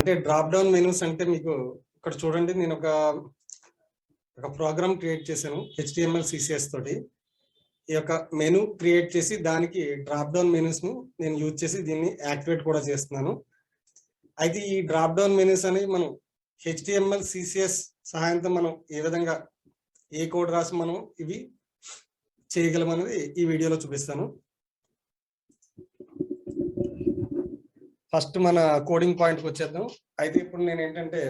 అంటే drop down menus అంటే మీకు ఇక్కడ చూడండి, నేను ఒక ప్రోగ్రామ్ క్రియేట్ చేశాను HTML CSS తోటి. ఈ యొక్క మెనూ క్రియేట్ చేసి దానికి డ్రాప్ డౌన్ మెనూస్ ను నేను యూజ్ చేసి దీన్ని యాక్టివేట్ కూడా చేస్తున్నాను. అయితే ఈ డ్రాప్ డౌన్ మెనూస్ అనేవి మనం HTML CSS సహాయంతో మనం ఏ విధంగా ఏ కోడ్ రాసి మనం ఇవి చేయగలం అనేది ఈ వీడియోలో చూపిస్తాను. ఫస్ట్ మన కోడింగ్ పాయింట్కి వచ్చేద్దాం. అయితే ఇప్పుడు నేను ఏంటంటే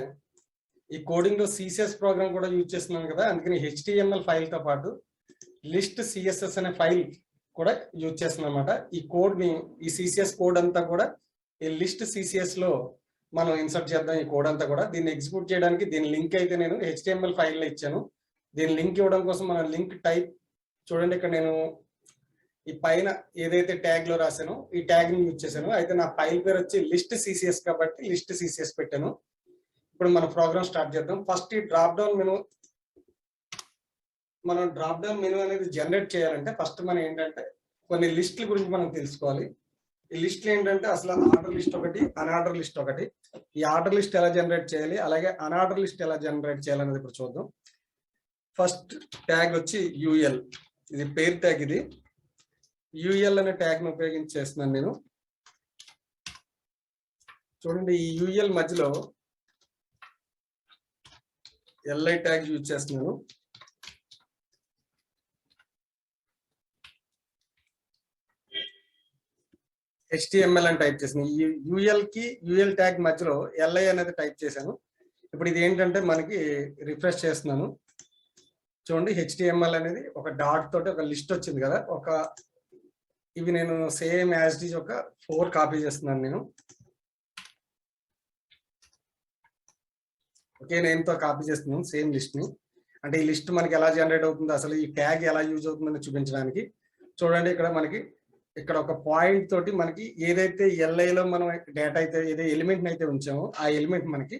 ఈ కోడింగ్ లో CSS ప్రోగ్రామ్ కూడా యూజ్ చేస్తున్నాను కదా, అందుకని HTML ఫైల్ తో పాటు లిస్ట్ CSS అనే ఫైల్ కూడా యూజ్ చేస్తున్నాను అనమాట. ఈ కోడ్ ని, ఈ CSS కోడ్ అంతా కూడా ఈ లిస్ట్ CSS లో మనం ఇన్సర్ట్ చేద్దాం. ఈ కోడ్ అంతా కూడా దీన్ని ఎగ్జిక్యూట్ చేయడానికి దీని లింక్ అయితే నేను HTML ఫైల్ లో ఇచ్చాను. దీని లింక్ ఇవ్వడం కోసం మన లింక్ టైప్ చూడండి, ఇక్కడ నేను ఈ పైన ఏదైతే ట్యాగ్ లో రాశానో ఈ ట్యాగ్ ని యూజ్ చేశాను. అయితే నా ఫైల్ పేరు వచ్చి లిస్ట్ CSS కాబట్టి లిస్ట్ CSS పెట్టాను. ఇప్పుడు మన ప్రోగ్రామ్ స్టార్ట్ చేద్దాం. ఫస్ట్ ఈ డ్రాప్ డౌన్ మెనూ, మనం డ్రాప్ డౌన్ మెనూ అనేది జనరేట్ చేయాలంటే ఫస్ట్ మనం ఏంటంటే కొన్ని లిస్టుల గురించి మనం తెలుసుకోవాలి. ఈ లిస్టులు ఏంటంటే అసలు ఆర్డర్ లిస్ట్ ఒకటి, అన్ఆర్డర్ లిస్ట్ ఒకటి. ఈ ఆర్డర్ లిస్ట్ ఎలా జనరేట్ చేయాలి, అలాగే అన్ఆర్డర్ లిస్ట్ ఎలా జనరేట్ చేయాలనేది ఇప్పుడు చూద్దాం. ఫస్ట్ ట్యాగ్ వచ్చి UL, ఇది పేరు ట్యాగ్. ఇది UL అనే ట్యాగ్ ను ఉపయోగించి చేస్తున్నాను నేను. చూడండి, ఈ UL మధ్యలో LI ట్యాగ్ యూజ్ చేస్తున్నాను. HTML అని టైప్ చేసాను. ఈ UL కి UL ట్యాగ్ మధ్యలో LI అనేది టైప్ చేశాను. ఇప్పుడు ఇది ఏంటంటే మనకి రిఫ్రెష్ చేస్తున్నాను. చూడండి, HTML అనేది ఒక డాట్ తోటి ఒక లిస్ట్ వచ్చింది కదా. ఇవి నేను సేమ్ యాజ్ ఇట్ ఈజ్ ఒక 4 కాపీ చేస్తున్నాను నేను. ఒకే నేమ్ తో కాపీ చేస్తున్నాను సేమ్ లిస్ట్ ని. అంటే ఈ లిస్ట్ మనకి ఎలా జనరేట్ అవుతుందో, అసలు ఈ ట్యాగ్ ఎలా యూజ్ అవుతుందని చూపించడానికి. చూడండి, ఇక్కడ మనకి ఇక్కడ ఒక పాయింట్ తోటి మనకి ఏదైతే LI లో మనం డేటా అయితే ఏదైతే ఎలిమెంట్ అయితే ఉంచామో ఆ ఎలిమెంట్ మనకి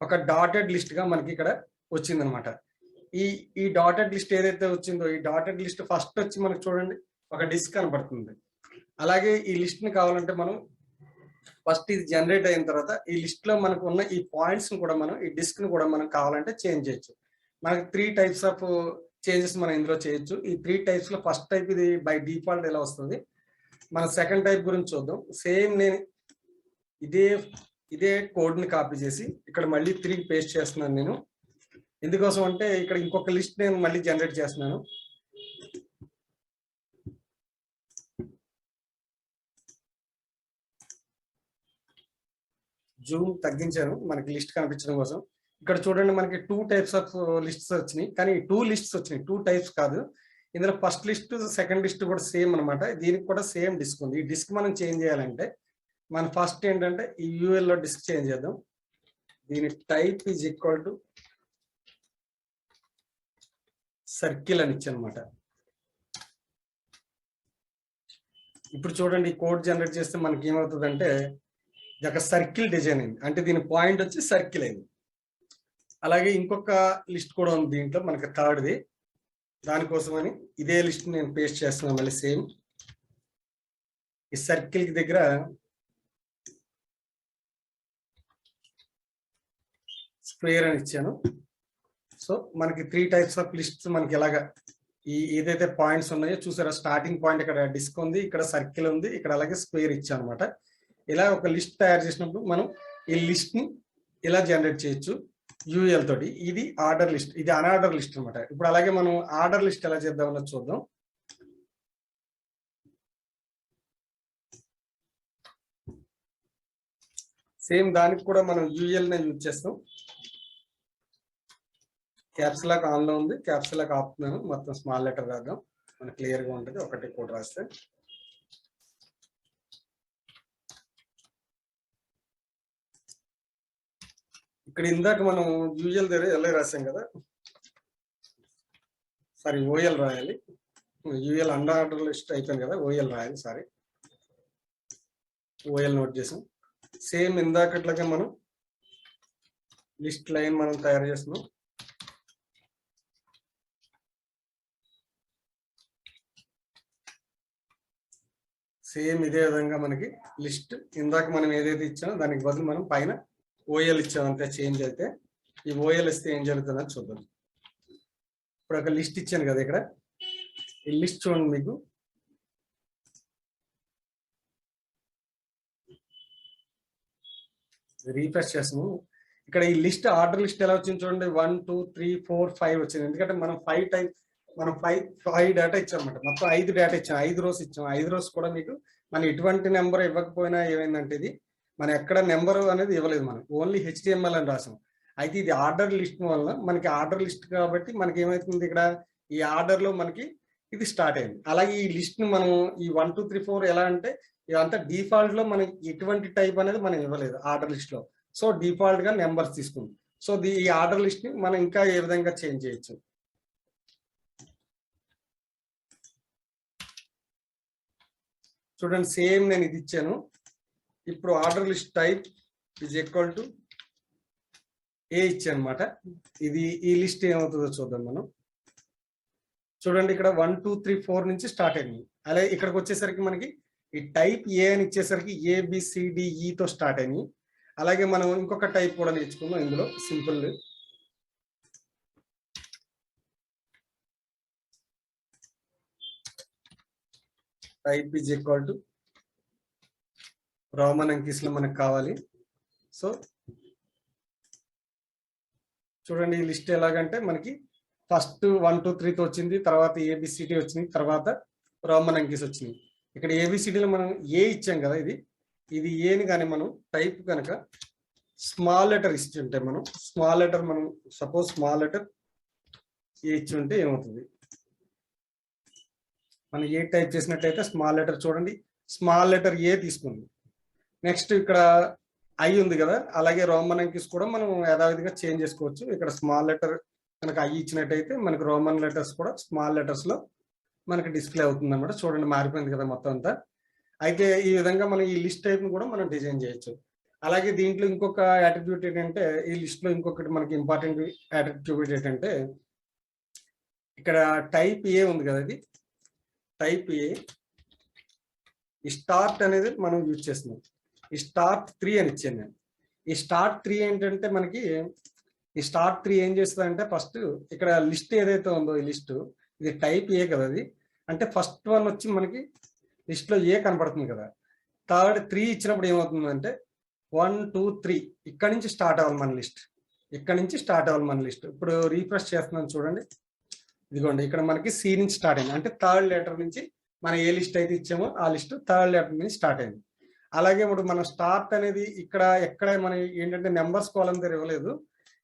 ఒక డాటెడ్ లిస్ట్ గా మనకి ఇక్కడ వచ్చిందనమాట. ఈ డాటెడ్ లిస్ట్ ఏదైతే వచ్చిందో ఈ డాటెడ్ లిస్ట్ ఫస్ట్ వచ్చి మనకి చూడండి ఒక డిస్క్ కనబడుతుంది. అలాగే ఈ లిస్ట్ ని కావాలంటే మనం ఫస్ట్ ఇది జనరేట్ అయిన తర్వాత ఈ లిస్ట్ లో మనకు ఉన్న ఈ పాయింట్స్ ని కూడా మనం, ఈ డిస్క్ ని కూడా మనం కావాలంటే చేంజ్ చేయొచ్చు. మనకి 3 టైప్స్ ఆఫ్ చేంజెస్ మనం ఇందులో చేయొచ్చు. ఈ 3 టైప్స్ లో ఫస్ట్ టైప్ ఇది బై డిఫాల్ట్ ఎలా వస్తుంది. మన సెకండ్ టైప్ గురించి చూద్దాం. సేమ్ నేను ఇదే కోడ్ ని కాపీ చేసి ఇక్కడ మళ్ళీ 3 పేస్ట్ చేస్తున్నాను నేను. ఎందుకోసం అంటే ఇక్కడ ఇంకొక లిస్ట్ నేను మళ్ళీ జనరేట్ చేస్తున్నాను. జూమ్ తగ్గించాను మనకి లిస్ట్ కనిపించడం కోసం. ఇక్కడ చూడండి, మనకి 2 టైప్స్ ఆఫ్ లిస్ట్స్ వచ్చినాయి, కానీ 2 లిస్ట్స్ వచ్చినాయి, 2 టైప్స్ కాదు. ఇందులో ఫస్ట్ లిస్ట్ సెకండ్ లిస్ట్ కూడా సేమ్ అనమాట. దీనికి కూడా సేమ్ డిస్క్ ఉంది. ఈ డిస్క్ మనం చేంజ్ చేయాలంటే మనం ఫస్ట్ ఏంటంటే ఈ UL లో డిస్క్ చేంజ్ చేద్దాం. దీని type is equal to circle అని ఇచ్చనమాట. ఇప్పుడు చూడండి, ఈ కోడ్ జనరేట్ చేస్తే మనకి ఏమవుతుందంటే ఇది ఒక సర్కిల్ డిజైన్ అయింది. అంటే దీని పాయింట్ వచ్చి సర్కిల్ అయింది. అలాగే ఇంకొక లిస్ట్ కూడా ఉంది దీంట్లో మనకి థర్డ్ది. దానికోసమని ఇదే లిస్ట్ నేను పేస్ట్ చేస్తున్నాను మళ్ళీ సేమ్. ఈ సర్కిల్ కి దగ్గర స్క్వేర్ అని ఇచ్చాను. సో మనకి 3 టైప్స్ ఆఫ్ లిస్ట్స్ మనకి ఎలాగా ఏదైతే పాయింట్స్ ఉన్నాయో చూసారా, స్టార్టింగ్ పాయింట్ ఇక్కడ డిస్క్ ఉంది, ఇక్కడ సర్కిల్ ఉంది, ఇక్కడ అలాగే స్క్వేర్ ఇచ్చాను అనమాట. ఇలా ఒక లిస్ట్ తయారు చేసినప్పుడు మనం ఈ లిస్ట్ ని ఇలా జనరేట్ చేయొచ్చు UL తోటి. ఇది ఆర్డర్ లిస్ట్, ఇది అన్ఆర్డర్ లిస్ట్ అనమాట. ఇప్పుడు అలాగే మనం ఆర్డర్ లిస్ట్ ఎలా చేద్దాం అన్నది చూద్దాం. సేమ్ దానికి కూడా మనం UL నే యూజ్ చేస్తాం. క్యాప్స్ లాక్ ఆన్ లో ఉంది, క్యాప్స్ లాక్ ఆపుతున్నాను. మొత్తం స్మాల్ లెటర్ రాద్దాం, మనకి క్లియర్ గా ఉంటుంది. ఒకటి కోడ్ రాస్తే ఇక్కడ ఇందాక మనం UL దగ్గర LI రాసాం కదా, సారీ OL రాయాలి. UL అన్ఆర్డర్ లిస్ట్ అయిపోయింది కదా, OL రాయాలి. సారీ, OL నోట్ చేసాం. సేమ్ ఇందాకట్లాగే మనం లిస్ట్ లైన్ మనం తయారు చేస్తున్నాం. సేమ్ ఇదే విధంగా మనకి లిస్ట్ ఇందాక మనం ఏదైతే ఇచ్చామో దానికి బదులు మనం పైన ఓఎల్ ఇచ్చామంటే చేంజ్ అయితే ఈ ఓఎల్ ఇస్తే ఏం జరుగుతుందని చూద్దాం. ఇప్పుడు ఒక లిస్ట్ ఇచ్చాను కదా ఇక్కడ, ఈ లిస్ట్ చూడండి, మీకు రీఫ్రెష్ చేస్తాము. ఇక్కడ ఈ లిస్ట్ ఆర్డర్ లిస్ట్ ఎలా వచ్చింది చూడండి, 1 2 3 4 5 వచ్చింది. ఎందుకంటే మనం 5 డేటా ఇచ్చామన్నమాట. మొత్తం 5 డేటా ఇచ్చాం, 5 రోస్ ఇచ్చాం. 5 రోస్ కూడా మీకు మనం ఎటువంటి నెంబర్ ఇవ్వకపోయినా ఏమైందంటే ఇది మనం ఎక్కడ నెంబర్ అనేది ఇవ్వలేదు, మనం ఓన్లీ HTML అని రాసాం. అయితే ఇది ఆర్డర్ లిస్ట్ వల్ల మనకి ఆర్డర్ లిస్ట్ కాబట్టి మనకి ఏమవుతుంది, ఇక్కడ ఈ ఆర్డర్ లో మనకి ఇది స్టార్ట్ అయింది. అలాగే ఈ లిస్ట్ ని మనం ఈ 1 2 3 4 ఎలా అంటే ఇదంతా డిఫాల్ట్ లో మనకి ఎటువంటి టైప్ అనేది మనం ఇవ్వలేదు ఆర్డర్ లిస్ట్ లో. సో డిఫాల్ట్ గా నెంబర్స్ తీసుకుంది. సో ఈ ఆర్డర్ లిస్ట్ ని మనం ఇంకా ఏ విధంగా చేంజ్ చేయొచ్చు చూడండి. సేమ్ నేను ఇది ఇచ్చాను. ఇప్పుడు order list type is equal to a ఇచ్చాను అనమాట. ఇది ఈ లిస్ట్ ఏమవుతుందో చూద్దాం మనం. చూడండి ఇక్కడ 1 2 3 4 నుంచి స్టార్ట్ అయింది. అలాగే ఇక్కడికి వచ్చేసరికి మనకి ఈ టైప్ ఏ అని ఇచ్చేసరికి ABCDEతో స్టార్ట్ అయినాయి. అలాగే మనం ఇంకొక టైప్ కూడా నేర్చుకుందాం ఇందులో, simple type is equal to Roman అంకీస్ లో మనకు కావాలి. సో చూడండి ఈ లిస్ట్ ఎలాగంటే మనకి ఫస్ట్ 1 2 3తో వచ్చింది, తర్వాత ABCD వచ్చింది, తర్వాత రోమన్ అంకీస్ వచ్చినాయి. ఇక్కడ ABCDలో మనం ఏ ఇచ్చాం కదా, ఇది ఏని కానీ మనం టైప్ కనుక స్మాల్ లెటర్ ఇచ్చుంటే మనం స్మాల్ లెటర్ మనం సపోజ్ స్మాల్ లెటర్ ఏ ఇచ్చి ఉంటే ఏమవుతుంది, మనం ఏ టైప్ చేసినట్టయితే స్మాల్ లెటర్ చూడండి స్మాల్ లెటర్ ఏ తీసుకుంది. నెక్స్ట్ ఇక్కడ ఐ ఉంది కదా, అలాగే రోమన్ అంకీస్ కూడా మనం యథావిధిగా చేంజ్ చేసుకోవచ్చు. ఇక్కడ స్మాల్ లెటర్ కనుక ఐ ఇచ్చినట్టయితే మనకి రోమన్ లెటర్స్ కూడా స్మాల్ లెటర్స్ లో మనకి డిస్ప్లే అవుతుంది అన్నమాట. చూడండి మారిపోయింది కదా మొత్తం అంతా. అయితే ఈ విధంగా మనం ఈ లిస్ట్ టైప్ ని కూడా మనం డిజైన్ చేయొచ్చు. అలాగే దీంట్లో ఇంకొక అట్రిబ్యూట్ ఏంటంటే, ఈ లిస్ట్ లో ఇంకొకటి మనకి ఇంపార్టెంట్ అట్రిబ్యూట్ ఏంటంటే, ఇక్కడ టైప్ ఏ ఉంది కదా, ఇది టైప్ ఏ, ఈ స్టార్ట్ అనేది మనం యూజ్ చేస్తున్నాం. ఈ స్టార్ట్ 3 అని ఇచ్చాను నేను. ఈ స్టార్ట్ 3 ఏంటంటే మనకి ఈ స్టార్ట్ 3 ఏం చేస్తుందంటే, ఫస్ట్ ఇక్కడ లిస్ట్ ఏదైతే ఉందో ఈ లిస్ట్ ఇది టైప్ ఏ కదా, అది అంటే ఫస్ట్ వన్ వచ్చి మనకి లిస్ట్ లో ఏ కనపడుతుంది కదా. థర్డ్ 3 ఇచ్చినప్పుడు ఏమవుతుందంటే 1 2 3 ఇక్కడ నుంచి స్టార్ట్ అవ్వాలి మన లిస్ట్, ఇక్కడ నుంచి స్టార్ట్ అవ్వాలి మన లిస్ట్. ఇప్పుడు రీఫ్రెష్ చేస్తున్నాను చూడండి, ఇదిగోండి ఇక్కడ మనకి సి నుంచి స్టార్ట్ అయింది. అంటే థర్డ్ లెటర్ నుంచి మనం ఏ లిస్ట్ అయితే ఇచ్చామో ఆ లిస్ట్ థర్డ్ లెటర్ నుంచి స్టార్ట్ అయింది. అలాగే ఇప్పుడు మనం స్టార్ట్ అనేది ఇక్కడ ఎక్కడ మనం ఏంటంటే నెంబర్స్ కాలం దగ్గర ఇవ్వలేదు,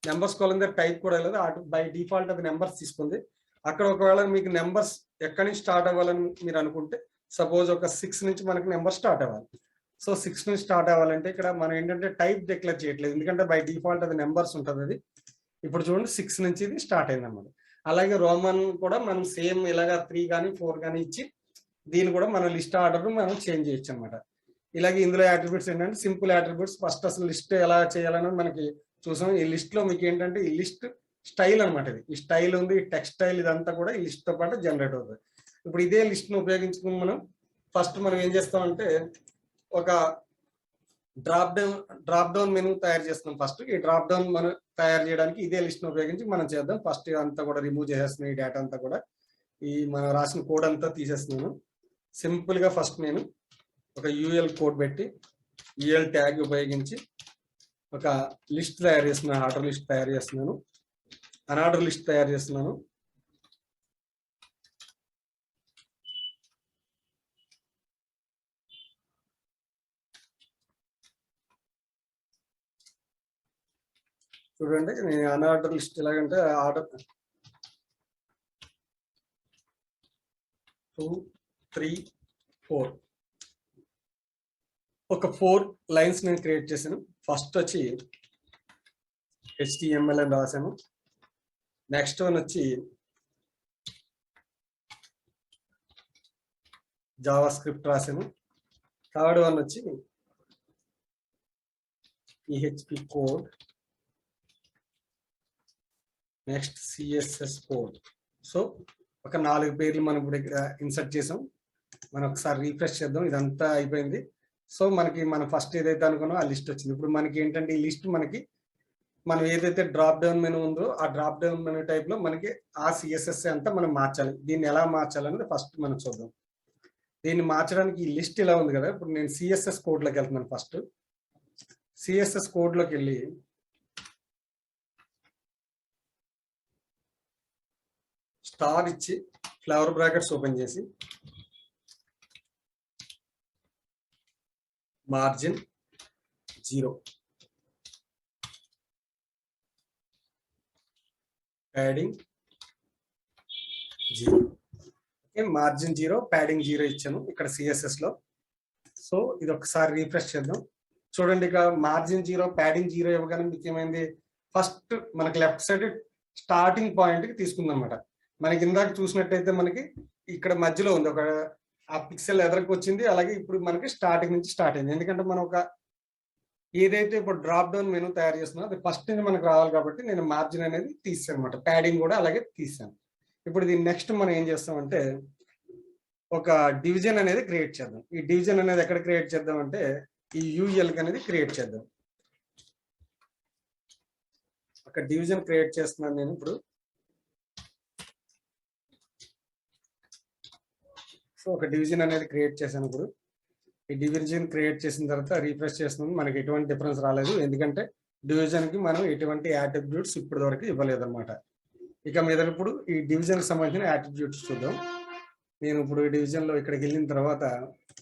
నెంబర్స్ కాలం దగ్గర టైప్ కూడా ఇవ్వలేదు, అటు బై డిఫాల్ట్ అది నెంబర్స్ తీసుకుంది. అక్కడ ఒకవేళ మీకు నెంబర్స్ ఎక్కడి నుంచి స్టార్ట్ అవ్వాలని మీరు అనుకుంటే, సపోజ్ ఒక 6 నుంచి మనకి నెంబర్ స్టార్ట్ అవ్వాలి. సో 6 నుంచి స్టార్ట్ అవ్వాలంటే ఇక్కడ మనం ఏంటంటే టైప్ డిక్లేర్ చేయట్లేదు, ఎందుకంటే బై డిఫాల్ట్ అది నెంబర్స్ ఉంటుంది అది. ఇప్పుడు చూడండి 6 నుంచి ఇది స్టార్ట్ అయింది అన్నమాట. అలాగే రోమన్ కూడా మనం సేమ్ ఇలాగా 3 కానీ 4 కానీ ఇచ్చి దీన్ని కూడా మన లిస్ట్ ఆర్డర్ మనం చేంజ్ చేయొచ్చు అనమాట. ఇలాగే ఇందులో అట్రిబ్యూట్స్ ఏంటంటే సింపుల్ అట్రిబ్యూట్స్. ఫస్ట్ అసలు లిస్ట్ ఎలా చేయాలని మనకి చూసాం. ఈ లిస్ట్ లో మీకు ఏంటంటే ఈ లిస్ట్ స్టైల్ అనమాట, ఇది ఈ స్టైల్ ఉంది, ఈ టెక్స్ట్ స్టైల్, ఇదంతా కూడా ఈ లిస్ట్ తో పాటు జనరేట్ అవుతుంది. ఇప్పుడు ఇదే లిస్ట్ ను ఉపయోగించుకుని మనం ఫస్ట్ మనం ఏం చేస్తామంటే ఒక డ్రాప్ డౌన్ మెనూ తయారు చేస్తున్నాం. ఫస్ట్ ఈ డ్రాప్ డౌన్ మనం తయారు చేయడానికి ఇదే లిస్ట్ ను ఉపయోగించి మనం చేద్దాం. ఫస్ట్ అంతా కూడా రిమూవ్ చేసేస్తున్నాం, ఈ డేటా అంతా కూడా ఈ మనం రాసిన కోడ్ అంతా తీసేస్తున్నాను. సింపుల్ గా ఫస్ట్ నేను ఒక UL కోడ్ పెట్టి UL ట్యాగ్ ఉపయోగించి ఒక లిస్ట్ తయారు చేస్తున్నాను, ఆర్డర్ లిస్ట్ తయారు చేస్తున్నాను, అన్ఆర్డర్ లిస్ట్ తయారు చేస్తున్నాను. చూడండి నేను అన్ఆర్డర్ లిస్ట్ ఎలాగంటే ఆర్డర్ 2 3 4 ఒక 4 లైన్స్ నేను క్రియేట్ చేశాను. ఫస్ట్ వచ్చి HTML అని రాశాను. నెక్స్ట్ వన్ వచ్చి జావా స్క్రిప్ట్ రాశాను. థర్డ్ వన్ వచ్చి PHP code, next CSS code. So ఒక 4 పేర్లు మనం ఇప్పుడు ఇక్కడ ఇన్సర్ట్ చేసాం. మనం ఒకసారి రీఫ్రెష్ చేద్దాం. ఇదంతా అయిపోయింది. సో మనకి మనం ఫస్ట్ ఏదైతే అనుకున్నామో ఆ లిస్ట్ వచ్చింది. ఇప్పుడు మనకి ఏంటంటే ఈ లిస్ట్ మనకి మనం ఏదైతే డ్రాప్ డౌన్ మెనూ ఉందో ఆ డ్రాప్ డౌన్ మెనూ టైప్ లో మనకి ఆ సిఎస్ఎస్ అంతా మనం మార్చాలి. దీన్ని ఎలా మార్చాలనేది ఫస్ట్ మనం చూద్దాం. దీన్ని మార్చడానికి ఈ లిస్ట్ ఇలా ఉంది కదా. ఇప్పుడు నేను సిఎస్ఎస్ కోడ్ లోకి వెళ్తున్నాను. ఫస్ట్ సిఎస్ఎస్ కోడ్ లోకి వెళ్ళి స్టార్ ఇచ్చి ఫ్లవర్ బ్రాకెట్స్ ఓపెన్ చేసి margin 0, padding 0. Okay, margin 0, padding 0 ఇచ్చాను ఇక్కడ సిఎస్ఎస్ లో. సో ఇది ఒకసారి రీఫ్రెష్ చేద్దాం. చూడండి, ఇక మార్జిన్ 0, ప్యాడింగ్ 0 ఇవ్వగానే మీకు ఏమైంది, ఫస్ట్ మనకి లెఫ్ట్ సైడ్ స్టార్టింగ్ పాయింట్ కి తీసుకుందాం అనమాట. మనకి ఇందాక చూసినట్టయితే మనకి ఇక్కడ మధ్యలో ఉంది, ఒక ఆ పిక్సెల్ ఎదరికి వచ్చింది. అలాగే ఇప్పుడు మనకి స్టార్టింగ్ నుంచి స్టార్ట్ అయింది. ఎందుకంటే మనం ఒక ఏదైతే ఇప్పుడు డ్రాప్ డౌన్ మెనూ తయారు చేస్తున్నా అది ఫస్ట్ నుంచి మనకు రావాలి కాబట్టి నేను మార్జిన్ అనేది తీసాను అనమాట. ప్యాడింగ్ కూడా అలాగే తీసాను. ఇప్పుడు దీని నెక్స్ట్ మనం ఏం చేస్తామంటే ఒక డివిజన్ అనేది క్రియేట్ చేద్దాం. ఈ డివిజన్ అనేది ఎక్కడ క్రియేట్ చేద్దాం అంటే ఈ యూఎల్ అనేది క్రియేట్ చేద్దాం. ఒక డివిజన్ క్రియేట్ చేస్తున్నాను నేను ఇప్పుడు. సో ఒక డివిజన్ అనేది క్రియేట్ చేశాను. ఇప్పుడు ఈ డివిజన్ క్రియేట్ చేసిన తర్వాత రీఫ్రెష్ చేస్తున్నాను. మనకి ఎటువంటి డిఫరెన్స్ రాలేదు, ఎందుకంటే డివిజన్ కి మనం ఎటువంటి యాట్రిబ్యూట్స్ ఇప్పటి వరకు ఇవ్వలేదు అనమాట. ఇక మీద ఇప్పుడు ఈ డివిజన్ కి సంబంధించిన యాట్రిబ్యూట్స్ చూద్దాం. నేను ఇప్పుడు ఈ డివిజన్ లో ఇక్కడికి వెళ్ళిన తర్వాత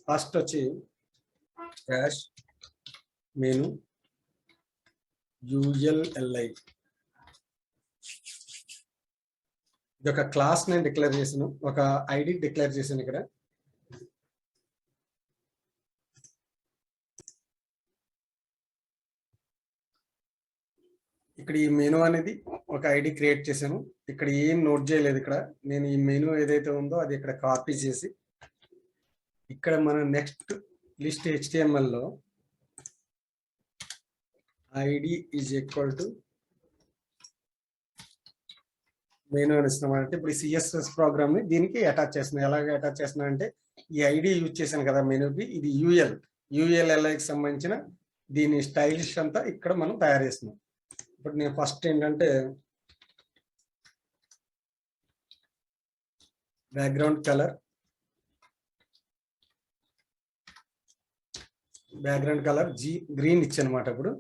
ఫస్ట్ వచ్చి డాష్ మెను ULLI, ఇది ఒక క్లాస్ నేను డిక్లేర్ చేసాను, ఒక ఐడి డిక్లేర్ చేశాను. ఇక్కడ ఈ మెనూ అనేది ఒక ఐడి క్రియేట్ చేశాను. ఇక్కడ ఏం నోట్ చేయలేదు. ఇక్కడ నేను ఈ మెనూ ఏదైతే ఉందో అది ఇక్కడ కాపీ చేసి ఇక్కడ మన నెక్స్ట్ లిస్ట్ HTML లో ID is equal to menu అని ఇస్తున్నామంటే ఇప్పుడు ఈ సిఎస్ఎస్ ప్రోగ్రామ్ ని దీనికి అటాచ్ చేస్తున్నాను. ఎలాగ అటాచ్ చేస్తున్నా అంటే ఈ ఐడి యూజ్ చేశాను కదా మెనూకి, ఇది ULLIకి సంబంధించిన దీని స్టైలిష్ అంతా ఇక్కడ మనం తయారు చేస్తున్నాం. ఇప్పుడు నేను ఫస్ట్ ఏంటంటే బ్యాక్గ్రౌండ్ కలర్ గ్రీన్ ఇచ్చానమాట. ఇప్పుడు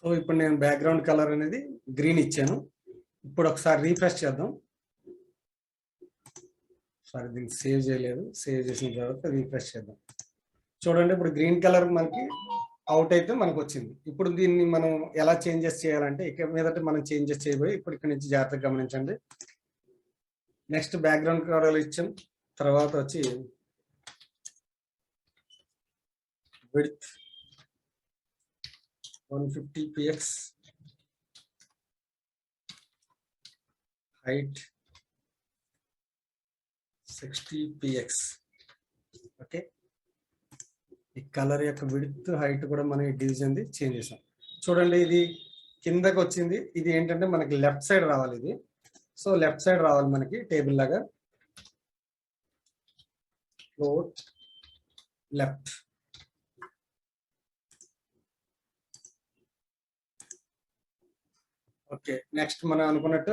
సో ఇప్పుడు నేను బ్యాక్గ్రౌండ్ కలర్ అనేది గ్రీన్ ఇచ్చాను. ఇప్పుడు ఒకసారి రీఫ్రెష్ చేద్దాం. సారీ, దీన్ని సేవ్ చేయలేదు. సేవ్ చేసిన తర్వాత రీఫ్రెష్ చేద్దాం. చూడండి, ఇప్పుడు గ్రీన్ కలర్ మనకి అవుట్ అయితే మనకు వచ్చింది. ఇప్పుడు దీన్ని మనం ఎలా చేంజెస్ చేయాలంటే ఇక మీదట మనం చేంజెస్ చేయబోయి ఇప్పుడు ఇక్కడ నుంచి జాగ్రత్తగా గమనించండి. నెక్స్ట్ బ్యాక్గ్రౌండ్ కలర్ ఇచ్చాం. తర్వాత వచ్చి width 150 px, height 60 px. Okay, ఈ కలర్ యొక్క విడ్త్ హైట్ కూడా మనం ఈ డివిజన్ ది చేంజ్ చేసాం. చూడండి, ఇది కిందకి వచ్చింది. ఇది ఏంటంటే మనకి లెఫ్ట్ సైడ్ రావాలి. ఇది సో లెఫ్ట్ సైడ్ రావాలి మనకి టేబుల్ లాగా. Float left. ఓకే, నెక్స్ట్ మనం అనుకున్నట్టు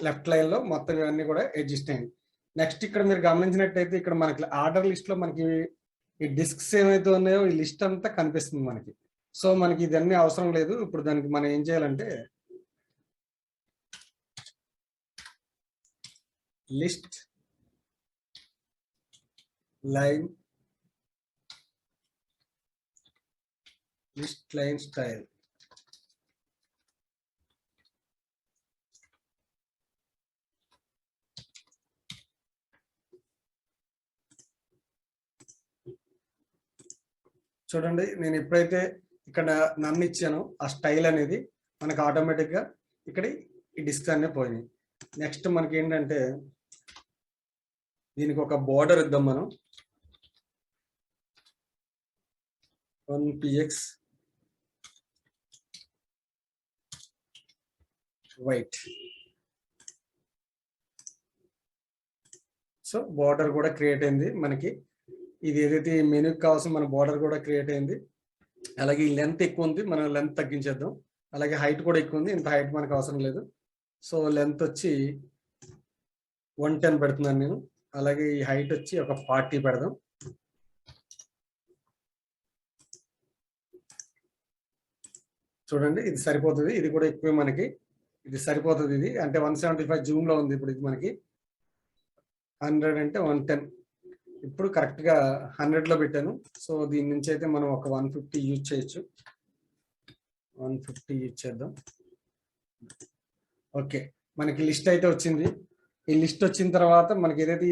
లెఫ్ట్ లైన్ లో మొత్తం ఇవన్నీ కూడా అడ్జస్ట్ అయింది. నెక్స్ట్ ఇక్కడ మీరు గమనించినట్టయితే ఇక్కడ మనకి ఆర్డర్ లిస్ట్ లో మనకి ఈ డిస్క్స్ ఏమైతే ఉన్నాయో ఈ లిస్ట్ అంతా కనిపిస్తుంది మనకి. సో మనకి ఇదన్నీ అవసరం లేదు. ఇప్పుడు దానికి మనం ఏం చేయాలంటే లిస్ట్ లైన్ స్టైల్. చూడండి, నేను ఎప్పుడైతే ఇక్కడ నన్ను ఇచ్చానో ఆ స్టైల్ అనేది మనకు ఆటోమేటిక్ గా ఇక్కడ ఈ డిస్క్ అనేది పోయింది. నెక్స్ట్ మనకి ఏంటంటే దీనికి ఒక బోర్డర్ ఇద్దాం మనం. 1 px వైట్. సో బార్డర్ కూడా క్రియేట్ అయింది మనకి. ఇది ఏదైతే మెనూకి కావాల్సిన మన బార్డర్ కూడా క్రియేట్ అయింది. అలాగే ఈ లెంత్ ఎక్కువ ఉంది, మనం లెంత్ తగ్గించేద్దాం. అలాగే హైట్ కూడా ఎక్కువ ఉంది, ఇంత హైట్ మనకు అవసరం లేదు. సో లెంత్ వచ్చి 110 పెడుతున్నాను నేను. అలాగే ఈ హైట్ వచ్చి ఒక 40 పెడదాం. చూడండి ఇది సరిపోతుంది, ఇది కూడా ఎక్కువ మనకి, ఇది సరిపోతుంది. ఇది అంటే 175 జూమ్ లో ఉంది ఇప్పుడు. ఇది మనకి 100 అంటే 110. ఇప్పుడు కరెక్ట్ గా 100 లో పెట్టాను. సో దీని నుంచి అయితే మనం ఒక 150 యూజ్ చేయొచ్చు. 150 యూజ్ చేద్దాం. ఓకే, మనకి లిస్ట్ అయితే వచ్చింది. ఈ లిస్ట్ వచ్చిన తర్వాత మనకి ఏదైతే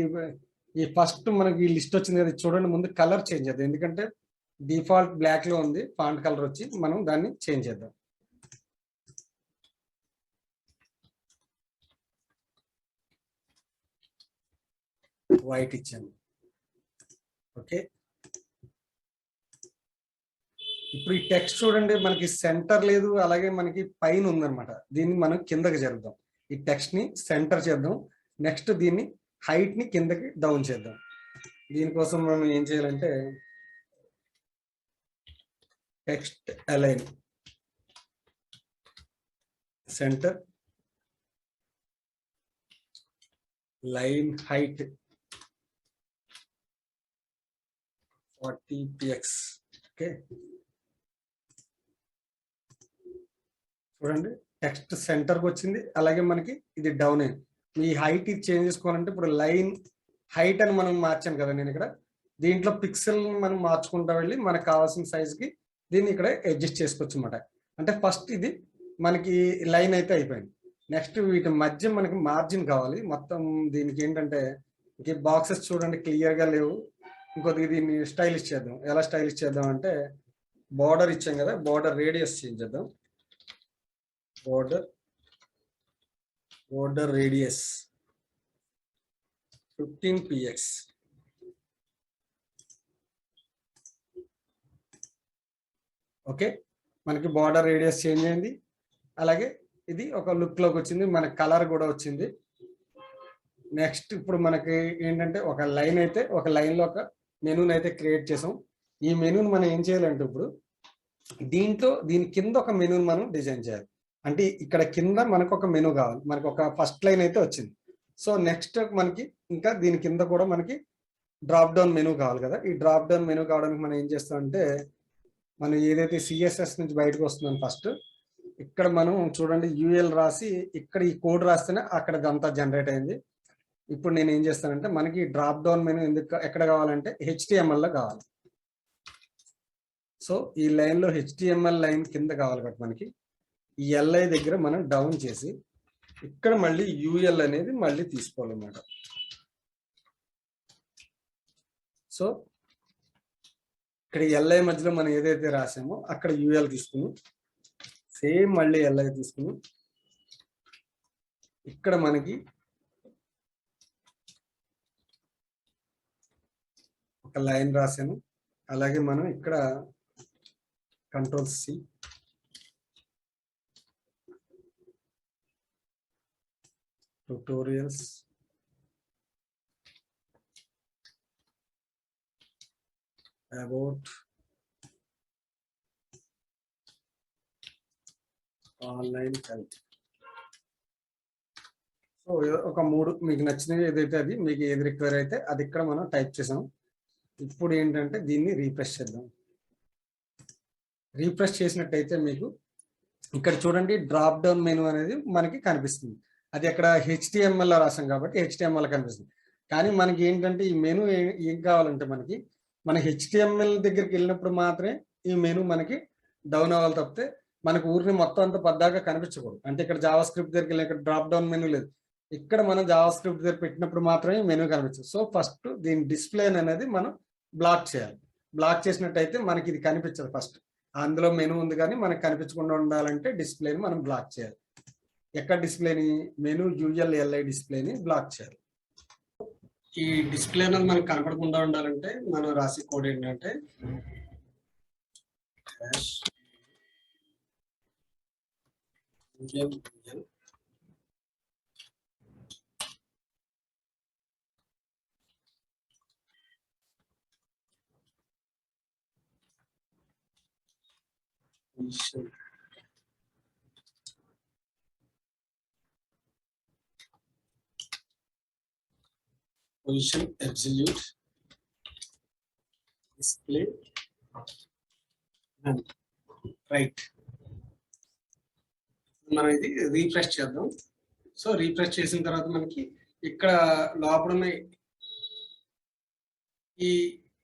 ఈ ఫస్ట్ మనకి ఈ లిస్ట్ వచ్చింది కదా, చూడండి ముందు కలర్ చేంజ్ చేద్దాం. ఎందుకంటే డిఫాల్ట్ బ్లాక్ లో ఉంది, ఫాంట్ కలర్ వచ్చి మనం దాన్ని చేంజ్ చేద్దాం. వైట్ ఇచ్చాను. ఓకే, ఇప్పుడు ఈ టెక్స్ట్ చూడండి మనకి సెంటర్ లేదు, అలాగే మనకి పైన ఉందన్నమాట. దీన్ని మనం కిందకి జరుపుదాం. ఈ టెక్స్ట్ ని సెంటర్ చేద్దాం. నెక్స్ట్ దీన్ని హైట్ ని కిందకి డౌన్ చేద్దాం. దీనికోసం మనం ఏం చేయాలంటే text align, centre, line height 40 px. Okay, చూడండి టెక్స్ట్ సెంటర్కి వచ్చింది. అలాగే మనకి ఇది డౌన్ అయింది. ఈ హైట్ ఇది చేంజ్ చేసుకోవాలంటే ఇప్పుడు లైన్ హైట్ అని మనం మార్చాను కదా నేను ఇక్కడ. దీంట్లో పిక్సెల్ మనం మార్చుకుంటా వెళ్ళి మనకు కావాల్సిన సైజ్కి దీన్ని ఇక్కడ అడ్జస్ట్ చేసుకోవచ్చు అనమాట. అంటే ఫస్ట్ ఇది మనకి లైన్ అయితే అయిపోయింది. నెక్స్ట్ వీటి మధ్య మనకి మార్జిన్ కావాలి. మొత్తం దీనికి ఏంటంటే ఇంక బాక్సెస్ చూడండి క్లియర్గా లేవు. ఇంకొద్దిగా దీన్ని స్టైలిష్ చేద్దాం. ఎలా స్టైలిష్ చేద్దాం అంటే బార్డర్ ఇచ్చాం కదా, బార్డర్ రేడియస్ చేంజ్ చేద్దాం. border radius 15 px. ఓకే, మనకి బార్డర్ రేడియస్ చేంజ్ అయింది. అలాగే ఇది ఒక లుక్ లోకి వచ్చింది, మన కలర్ కూడా వచ్చింది. నెక్స్ట్ ఇప్పుడు మనకి ఏంటంటే ఒక లైన్ అయితే, ఒక లైన్ లో ఒక మెనూని అయితే క్రియేట్ చేసాం. ఈ మెనూని మనం ఏం చేయాలంటే ఇప్పుడు దీంట్లో దీని కింద ఒక మెనూని మనం డిజైన్ చేయాలి. అంటే ఇక్కడ కింద మనకు ఒక మెనూ కావాలి. మనకు ఒక ఫస్ట్ లైన్ అయితే వచ్చింది. సో నెక్స్ట్ మనకి ఇంకా దీని కింద కూడా మనకి డ్రాప్ డౌన్ మెనూ కావాలి కదా. ఈ డ్రాప్ డౌన్ మెనూ కావడానికి మనం ఏం చేస్తామంటే మనం ఏదైతే సిఎస్ఎస్ నుంచి బయటకు వస్తుందని ఫస్ట్ ఇక్కడ మనం చూడండి యూఎల్ రాసి ఇక్కడ ఈ కోడ్ రాస్తేనే అక్కడ అంతా జనరేట్ అయింది. ఇప్పుడు నేను ఏం చేస్తానంటే మనకి డ్రాప్ డౌన్ మెనూ ఎందుకు ఎక్కడ కావాలంటే HTML లో కావాలి. సో ఈ లైన్ లో HTML లైన్ కింద కావాలి కాబట్టి మనకి ఈ LI దగ్గర మనం డౌన్ చేసి ఇక్కడ మళ్ళీ UL అనేది మళ్ళీ తీసుకోవాలన్నమాట. సో ఇక్కడ LI మధ్యలో మనం ఏదైతే రాసామో అక్కడ UL తీసుకుని సేమ్ మళ్ళీ LI తీసుకుని ఇక్కడ మనకి ఒక లైన్ రాసాను. అలాగే మనం ఇక్కడ Ctrl+C tutorials about online health. So ఒక 3 మీకు నచ్చినవి ఏదైతే అది మీకు ఏది రిక్వైర్ అయితే అది ఇక్కడ మనం టైప్ చేసాం. ఇప్పుడు ఏంటంటే దీన్ని రీఫ్రెష్ చేద్దాం. రీఫ్రెష్ చేసినట్టయితే మీకు ఇక్కడ చూడండి డ్రాప్ డౌన్ మెనూ అనేది మనకి కనిపిస్తుంది. అది అక్కడ HTML లో రాసాం కాబట్టి HTML కనిపిస్తుంది. కానీ మనకి ఏంటంటే ఈ మెనూ ఏం కావాలంటే మనకి మన HTML దగ్గరికి వెళ్ళినప్పుడు మాత్రమే ఈ మెనూ మనకి డౌన్ అవ్వాలి తప్పితే మనకు ఊరిని మొత్తం అంతా పద్దాగా కనిపించకూడదు. అంటే ఇక్కడ జావా స్క్రిప్ట్ దగ్గరికి వెళ్ళి ఇక్కడ డ్రాప్ డౌన్ మెనూ లేదు. ఇక్కడ మనం జావా స్క్రిప్ట్ దగ్గర పెట్టినప్పుడు మాత్రమే మెనూ కనిపించదు. సో ఫస్ట్ దీని డిస్ప్లే అనేది మనం బ్లాక్ చేయాలి. బ్లాక్ చేసినట్టయితే మనకి ఇది కనిపించదు. ఫస్ట్ అందులో మెనూ ఉంది కానీ మనకు కనిపించకుండా ఉండాలంటే డిస్ప్లేని మనం బ్లాక్ చేయాలి. ఎక్కడ డిస్ప్లేని మెనూ ULLI డిస్ప్లేని బ్లాక్ చేయాలి. ఈ డిస్ప్లే అనేది మనకు కనపడకుండా ఉండాలంటే మనం రాసే కోడ్ ఏంటంటే పొజిషన్ అబ్సల్యూట్ డిస్ప్లే రైట్. మనం ఇది రీఫ్రెష్ చేద్దాం. సో రీఫ్రెష్ చేసిన తర్వాత మనకి ఇక్కడ లోపల ఉన్న ఈ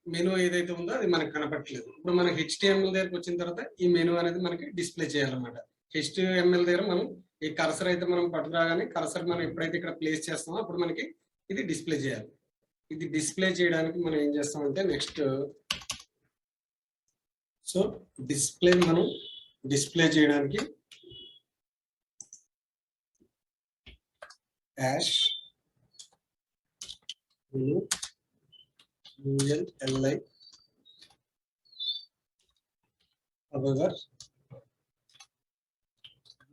మెనూ ఏదైతే ఉందో అది మనకు కనపడట్లేదు. ఇప్పుడు మనకి HTML దగ్గరకు వచ్చిన తర్వాత ఈ మెనూ అనేది మనకి డిస్ప్లే చేయాలన్నమాట. HTML దగ్గర మనం ఈ కర్సర్ అయితే మనం పట్టుకురాగానే కర్సర్ మనం ఎప్పుడైతే ఇక్కడ ప్లేస్ చేస్తామో అప్పుడు మనకి ఇది డిస్ప్లే చేయాలి. ఇది డిస్ప్లే చేయడానికి మనం ఏం చేస్తామంటే నెక్స్ట్ సో డిస్ప్లే చేయడానికి dash ULLI however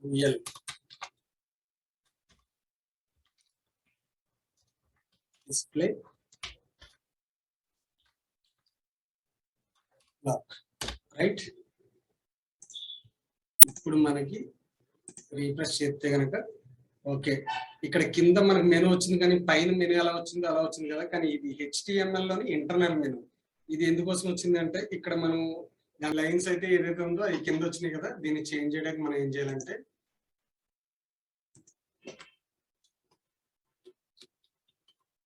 UL display block right. ఇప్పుడు మనకి రీఫ్రెష్ చేస్తే కనుక ఓకే, ఇక్కడ కింద మనకు మెనూ వచ్చింది కానీ పైన మెనూ ఎలా వచ్చిందో అలా వచ్చింది కదా. కానీ ఇది HTML లోని ఇంటర్నల్ మెనూ. ఇది ఎందుకోసం వచ్చింది అంటే ఇక్కడ మనం లైన్స్ అయితే ఏదైతే ఉందో అవి కింద వచ్చినాయి కదా, దీన్ని చేంజ్ చేయడానికి మనం ఏం చేయాలంటే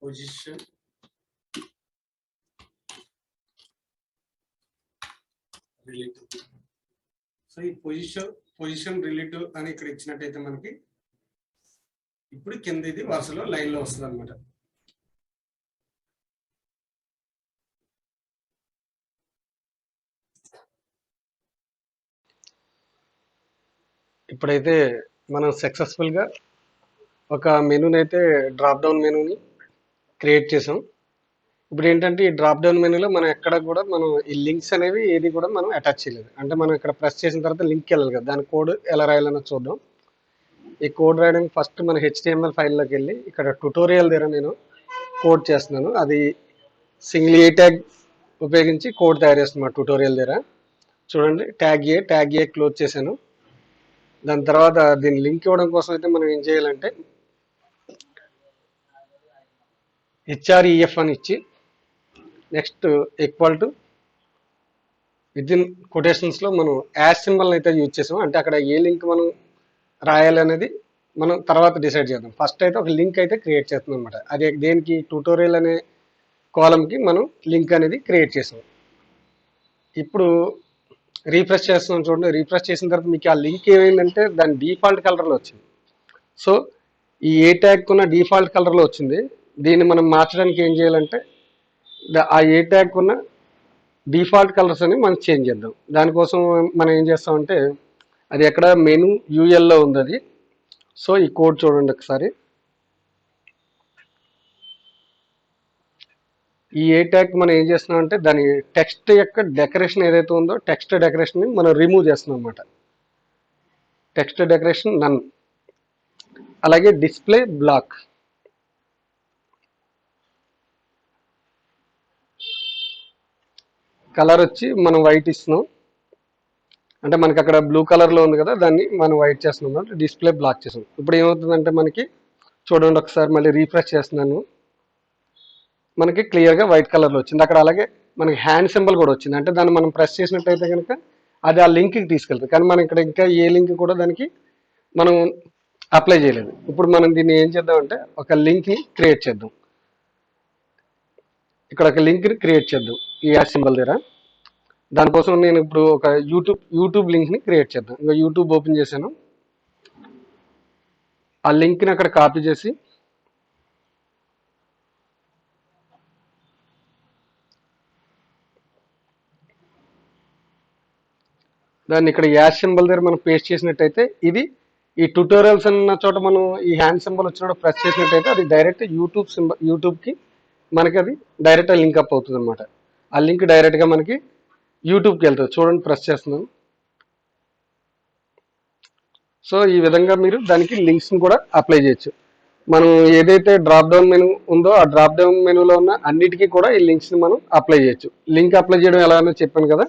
పొజిషన్ రిలేటివ్. సో ఈ పొజిషన్ రిలేటివ్ అని ఇక్కడ ఇచ్చినట్టయితే మనకి ఇప్పుడు కింద ఇది వరుసలో లైన్ లో వస్తుంది అనమాట. ఇప్పుడైతే మనం సక్సెస్ఫుల్ గా ఒక మెనూని అయితే డ్రాప్ డౌన్ మెనూని క్రియేట్ చేసాం. ఇప్పుడు ఏంటంటే ఈ డ్రాప్ డౌన్ మెనూలో మనం ఎక్కడ కూడా మనం ఈ లింక్స్ అనేవి ఏది కూడా మనం అటాచ్ చేయలేదు. అంటే మనం ఇక్కడ ప్రెస్ చేసిన తర్వాత లింక్ వెళ్ళాలి కదా, దాని కోడ్ ఎలా రాయాలనో చూద్దాం. ఈ కోడ్ రాయడానికి ఫస్ట్ మన HTML ఫైల్లోకి వెళ్ళి ఇక్కడ ట్యుటోరియల్ దగ్గర నేను కోడ్ చేస్తున్నాను. అది సింగిల్ ఏ ట్యాగ్ ఉపయోగించి కోడ్ తయారు చేస్తున్నాను ట్యుటోరియల్ దగ్గర. చూడండి, ట్యాగ్ ఏ క్లోజ్ చేశాను. దాని తర్వాత దీన్ని లింక్ ఇవ్వడం కోసం అయితే మనం ఏం చేయాలంటే href అని ఇచ్చి నెక్స్ట్ ఈక్వల్ టు వితిన్ కొటేషన్స్లో మనం యాష్ సింబల్ అయితే యూజ్ చేసాం. అంటే అక్కడ ఏ లింక్ మనం రాయాలి అనేది మనం తర్వాత డిసైడ్ చేద్దాం. ఫస్ట్ అయితే ఒక లింక్ అయితే క్రియేట్ చేస్తున్నాం అనమాట. అది దేనికి ట్యూటోరియల్ అనే కాలంకి మనం లింక్ అనేది క్రియేట్ చేసాం. ఇప్పుడు రీఫ్రెష్ చేస్తున్నాం చూడండి. రీఫ్రెష్ చేసిన తర్వాత మీకు ఆ లింక్ ఏమైందంటే దాని డిఫాల్ట్ కలర్లో వచ్చింది. సో ఈ ఏ ట్యాగ్ ఉన్న డిఫాల్ట్ కలర్లో వచ్చింది. దీన్ని మనం మార్చడానికి ఏం చేయాలంటే ఆ ఏ ట్యాగ్ ఉన్న డిఫాల్ట్ కలర్స్ అని మనం చేంజ్ చేద్దాం. దానికోసం మనం ఏం చేస్తామంటే అది ఎక్కడ మెనూ ULలో ఉంది అది. సో ఈ కోడ్ చూడండి ఒకసారి. ఈ ఏ ట్యాగ్ మనం ఏం చేస్తున్నాం అంటే దాని టెక్స్ట్ యొక్క డెకరేషన్ ఏదైతే ఉందో టెక్స్ట్ డెకరేషన్ మనం రిమూవ్ చేస్తున్నాం అనమాట. టెక్స్ట్ డెకరేషన్ నన్. అలాగే డిస్ప్లే బ్లాక్. కలర్ వచ్చి మనం వైట్ ఇస్తున్నాం. అంటే మనకి అక్కడ బ్లూ కలర్లో ఉంది కదా, దాన్ని మనం వైట్ చేస్తున్నాం. డిస్ప్లే బ్లాక్ చేసాం. ఇప్పుడు ఏమవుతుందంటే మనకి చూడండి ఒకసారి మళ్ళీ రీఫ్రెష్ చేస్తున్నాను. మనకి క్లియర్గా వైట్ కలర్లో వచ్చింది. అక్కడ అలాగే మనకి హ్యాండ్ సింబల్ కూడా వచ్చింది. అంటే దాన్ని మనం ప్రెస్ చేసినట్టయితే కనుక అది ఆ లింక్కి తీసుకెళ్తుంది. కానీ మనం ఇక్కడ ఇంకా ఏ లింక్ కూడా దానికి మనం అప్లై చేయలేదు. ఇప్పుడు మనం దీన్ని ఏం చేద్దామంటే ఒక లింక్ని క్రియేట్ చేద్దాం. ఇక్కడ ఒక లింక్ని క్రియేట్ చేద్దాం ఈ యాష్ సింబల్ దగ్గర. దానికోసం నేను ఇప్పుడు ఒక యూట్యూబ్ లింక్ని క్రియేట్ చేద్దాం. ఇంకా యూట్యూబ్ ఓపెన్ చేశాను. ఆ లింక్ని అక్కడ కాపీ చేసి దాన్ని ఇక్కడ యాష్ సింబల్ దగ్గర మనం పేస్ట్ చేసినట్టయితే ఇది ఈ ట్యూటోరియల్స్ అన్న చోట మనం ఈ హ్యాండ్ సింబల్ వచ్చినప్పుడు ప్రెస్ చేసినట్టయితే అది డైరెక్ట్ యూట్యూబ్కి మనకి అది డైరెక్ట్ లింక్ అప్ అవుతుంది అనమాట. ఆ లింక్ డైరెక్ట్గా మనకి యూట్యూబ్కి వెళ్తుంది. చూడండి, ప్రెస్ చేస్తున్నాను. సో ఈ విధంగా మీరు దానికి లింక్స్ని కూడా అప్లై చేయొచ్చు. మనం ఏదైతే డ్రాప్ డౌన్ మెనూ ఉందో ఆ డ్రాప్ డౌన్ మెనూలో ఉన్న అన్నిటికీ కూడా ఈ లింక్స్ని మనం అప్లై చేయొచ్చు. లింక్ అప్లై చేయడం ఎలా అని చెప్పాను కదా.